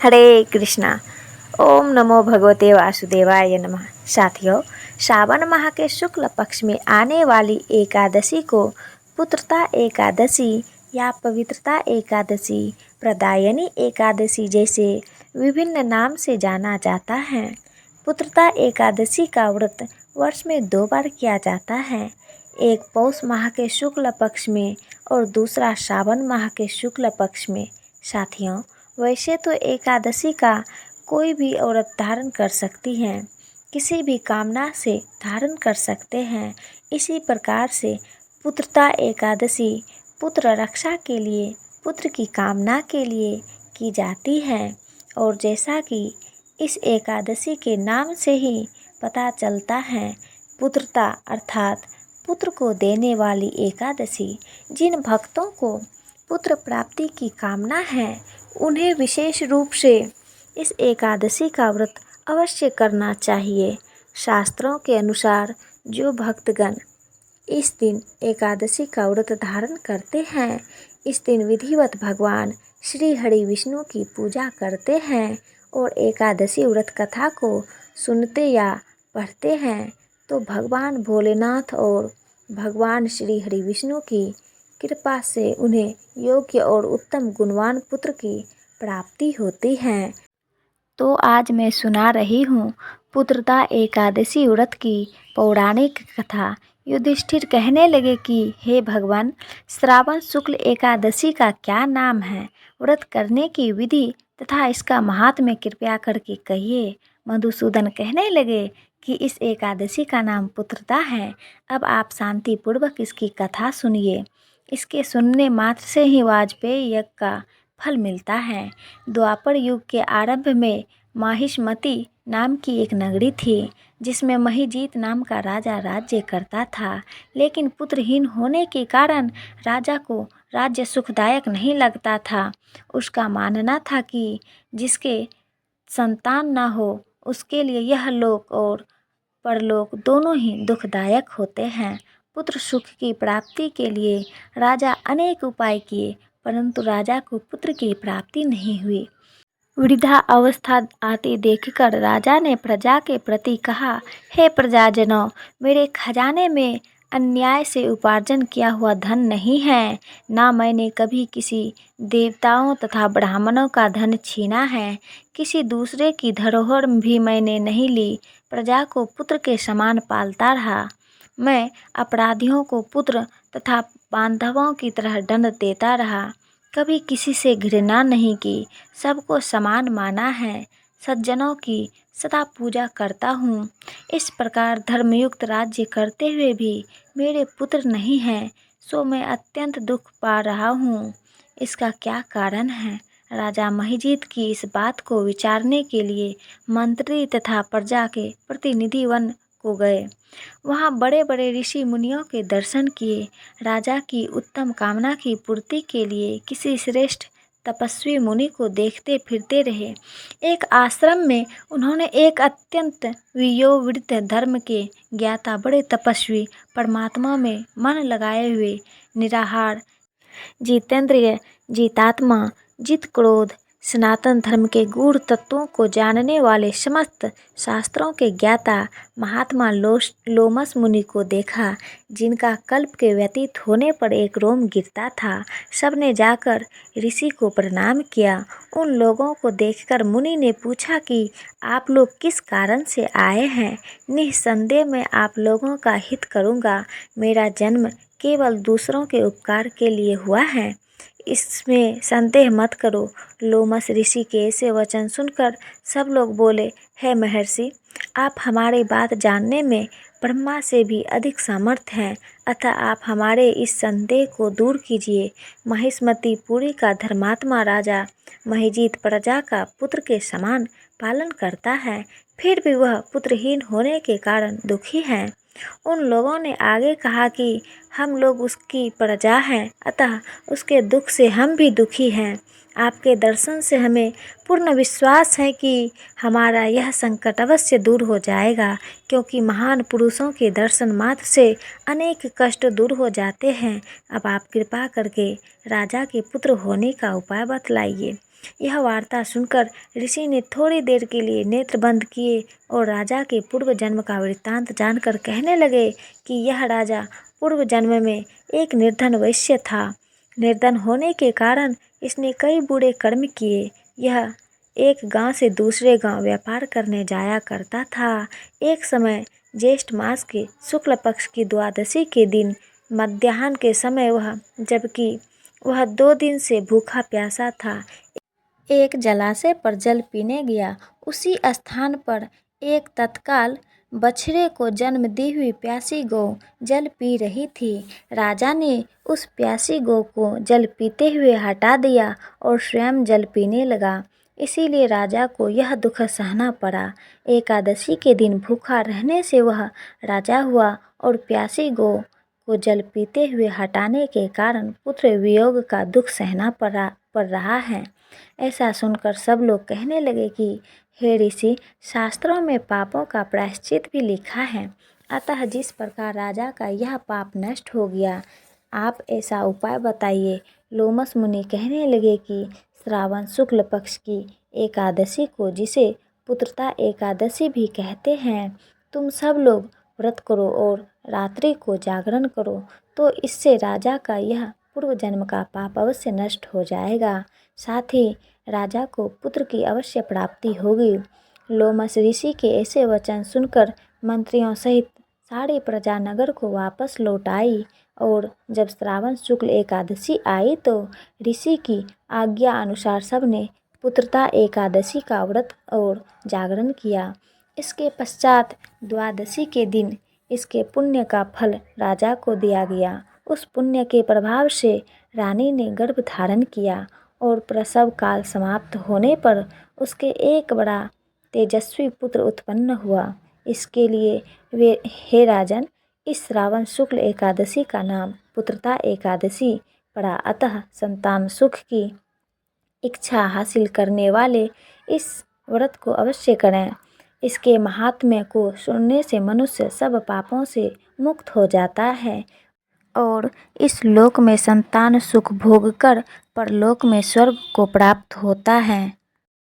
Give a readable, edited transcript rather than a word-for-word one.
हरे कृष्णा। ओम नमो भगवते वासुदेवाय नमः। साथियों, श्रावण माह के शुक्ल पक्ष में आने वाली एकादशी को पुत्रता एकादशी या पवित्रता एकादशी, प्रदायनी एकादशी जैसे विभिन्न नाम से जाना जाता है। पुत्रता एकादशी का व्रत वर्ष में 2 बार किया जाता है, एक पौष माह के शुक्ल पक्ष में और दूसरा श्रावण माह के शुक्ल पक्ष में। साथियों, वैसे तो एकादशी का कोई भी औरत धारण कर सकती है, किसी भी कामना से धारण कर सकते हैं। इसी प्रकार से पुत्रता एकादशी पुत्र रक्षा के लिए, पुत्र की कामना के लिए की जाती है। और जैसा कि इस एकादशी के नाम से ही पता चलता है, पुत्रता अर्थात पुत्र को देने वाली एकादशी। जिन भक्तों को पुत्र प्राप्ति की कामना है, उन्हें विशेष रूप से इस एकादशी का व्रत अवश्य करना चाहिए। शास्त्रों के अनुसार जो भक्तगण इस दिन एकादशी का व्रत धारण करते हैं, इस दिन विधिवत भगवान श्री हरि विष्णु की पूजा करते हैं और एकादशी व्रत कथा को सुनते या पढ़ते हैं, तो भगवान भोलेनाथ और भगवान श्री हरि विष्णु की कृपा से उन्हें योग्य और उत्तम गुणवान पुत्र की प्राप्ति होती है। तो आज मैं सुना रही हूँ पुत्रता एकादशी व्रत की पौराणिक कथा। युधिष्ठिर कहने लगे कि हे भगवान, श्रावण शुक्ल एकादशी का क्या नाम है? व्रत करने की विधि तथा इसका महात्म्य कृपया करके कहिए। मधुसूदन कहने लगे कि इस एकादशी का नाम पुत्रता है। अब आप शांतिपूर्वक इसकी कथा सुनिए। इसके सुनने मात्र से ही वाजपेयी यज्ञ का फल मिलता है। द्वापर युग के आरंभ में माहिष्मती नाम की एक नगरी थी, जिसमें महिजीत नाम का राजा राज्य करता था। लेकिन पुत्रहीन होने के कारण राजा को राज्य सुखदायक नहीं लगता था। उसका मानना था कि जिसके संतान न हो, उसके लिए यह लोक और परलोक दोनों ही दुखदायक होते हैं। पुत्र सुख की प्राप्ति के लिए राजा अनेक उपाय किए, परंतु राजा को पुत्र की प्राप्ति नहीं हुई। वृद्धा अवस्था आती देखकर राजा ने प्रजा के प्रति कहा, हे प्रजाजनों, मेरे खजाने में अन्याय से उपार्जन किया हुआ धन नहीं है। ना मैंने कभी किसी देवताओं तथा ब्राह्मणों का धन छीना है। किसी दूसरे की धरोहर भी मैंने नहीं ली। प्रजा को पुत्र के समान पालता रहा। मैं अपराधियों को पुत्र तथा बांधवों की तरह दंड देता रहा। कभी किसी से घृणा नहीं की, सबको समान माना है। सज्जनों की सदा पूजा करता हूँ। इस प्रकार धर्मयुक्त राज्य करते हुए भी मेरे पुत्र नहीं हैं, सो मैं अत्यंत दुख पा रहा हूँ। इसका क्या कारण है? राजा महिजीत की इस बात को विचारने के लिए मंत्री तथा प्रजा के प्रतिनिधि वन को गए। वहाँ बड़े बड़े ऋषि मुनियों के दर्शन किए। राजा की उत्तम कामना की पूर्ति के लिए किसी श्रेष्ठ तपस्वी मुनि को देखते फिरते रहे। एक आश्रम में उन्होंने एक अत्यंत वयोवृद्ध धर्म के ज्ञाता, बड़े तपस्वी, परमात्मा में मन लगाए हुए, निराहार, जितेंद्रिय, जितात्मा, जित क्रोध, सनातन धर्म के गूढ़ तत्वों को जानने वाले, समस्त शास्त्रों के ज्ञाता महात्मा लोमस मुनि को देखा, जिनका कल्प के व्यतीत होने पर एक रोम गिरता था। सबने जाकर ऋषि को प्रणाम किया। उन लोगों को देखकर मुनि ने पूछा कि आप लोग किस कारण से आए हैं? निस्संदेह मैं आप लोगों का हित करूँगा। मेरा जन्म केवल दूसरों के उपकार के लिए हुआ है, इसमें संदेह मत करो। लोमस ऋषि के ऐसे वचन सुनकर सब लोग बोले, हे महर्षि, आप हमारी बात जानने में ब्रह्मा से भी अधिक समर्थ हैं, अतः आप हमारे इस संदेह को दूर कीजिए। महिष्मती पुरी का धर्मात्मा राजा महिजीत प्रजा का पुत्र के समान पालन करता है, फिर भी वह पुत्रहीन होने के कारण दुखी है। उन लोगों ने आगे कहा कि हम लोग उसकी प्रजा हैं, अतः उसके दुख से हम भी दुखी हैं। आपके दर्शन से हमें पूर्ण विश्वास है कि हमारा यह संकट अवश्य दूर हो जाएगा, क्योंकि महान पुरुषों के दर्शन मात्र से अनेक कष्ट दूर हो जाते हैं। अब आप कृपा करके राजा के पुत्र होने का उपाय बतलाइए। यह वार्ता सुनकर ऋषि ने थोड़ी देर के लिए नेत्र बंद किए और राजा के पूर्व जन्म का वृत्तांत जानकर कहने लगे कि यह राजा पूर्व जन्म में एक निर्धन वैश्य था। निर्धन होने के कारण इसने कई बुरे कर्म किए। यह एक गांव से दूसरे गांव व्यापार करने जाया करता था। एक समय ज्येष्ठ मास के शुक्ल पक्ष की द्वादशी के दिन मध्याह्न के समय जबकि वह 2 दिन से भूखा प्यासा था, एक जलाशय पर जल पीने गया। उसी स्थान पर एक तत्काल बछड़े को जन्म दी हुई प्यासी गौ जल पी रही थी। राजा ने उस प्यासी गौ को जल पीते हुए हटा दिया और स्वयं जल पीने लगा। इसीलिए राजा को यह दुख सहना पड़ा। एकादशी के दिन भूखा रहने से वह राजा हुआ और प्यासी गौ को जल पीते हुए हटाने के कारण पुत्र वियोग का दुख सहना पड़ रहा है। ऐसा सुनकर सब लोग कहने लगे कि हे ऋषि, शास्त्रों में पापों का प्रायश्चित भी लिखा है, अतः जिस प्रकार राजा का यह पाप नष्ट हो गया, आप ऐसा उपाय बताइए। लोमस मुनि कहने लगे कि श्रावण शुक्ल पक्ष की एकादशी को, जिसे पुत्रता एकादशी भी कहते हैं, तुम सब लोग व्रत करो और रात्रि को जागरण करो, तो इससे राजा का यह पूर्व जन्म का पाप अवश्य नष्ट हो जाएगा। साथ ही राजा को पुत्र की अवश्य प्राप्ति होगी। लोमस ऋषि के ऐसे वचन सुनकर मंत्रियों सहित सारी प्रजा नगर को वापस लौट आई और जब श्रावण शुक्ल एकादशी आई तो ऋषि की आज्ञा अनुसार सबने पुत्रता एकादशी का व्रत और जागरण किया। इसके पश्चात द्वादशी के दिन इसके पुण्य का फल राजा को दिया गया। उस पुण्य के प्रभाव से रानी ने गर्भ धारण किया और प्रसव काल समाप्त होने पर उसके एक बड़ा तेजस्वी पुत्र उत्पन्न हुआ। इसके लिए वे, हे राजन, इस श्रावण शुक्ल एकादशी का नाम पुत्रता एकादशी पड़ा। अतः संतान सुख की इच्छा हासिल करने वाले इस व्रत को अवश्य करें। इसके महात्म्य को सुनने से मनुष्य सब पापों से मुक्त हो जाता है और इस लोक में संतान सुख भोग कर परलोक में स्वर्ग को प्राप्त होता है।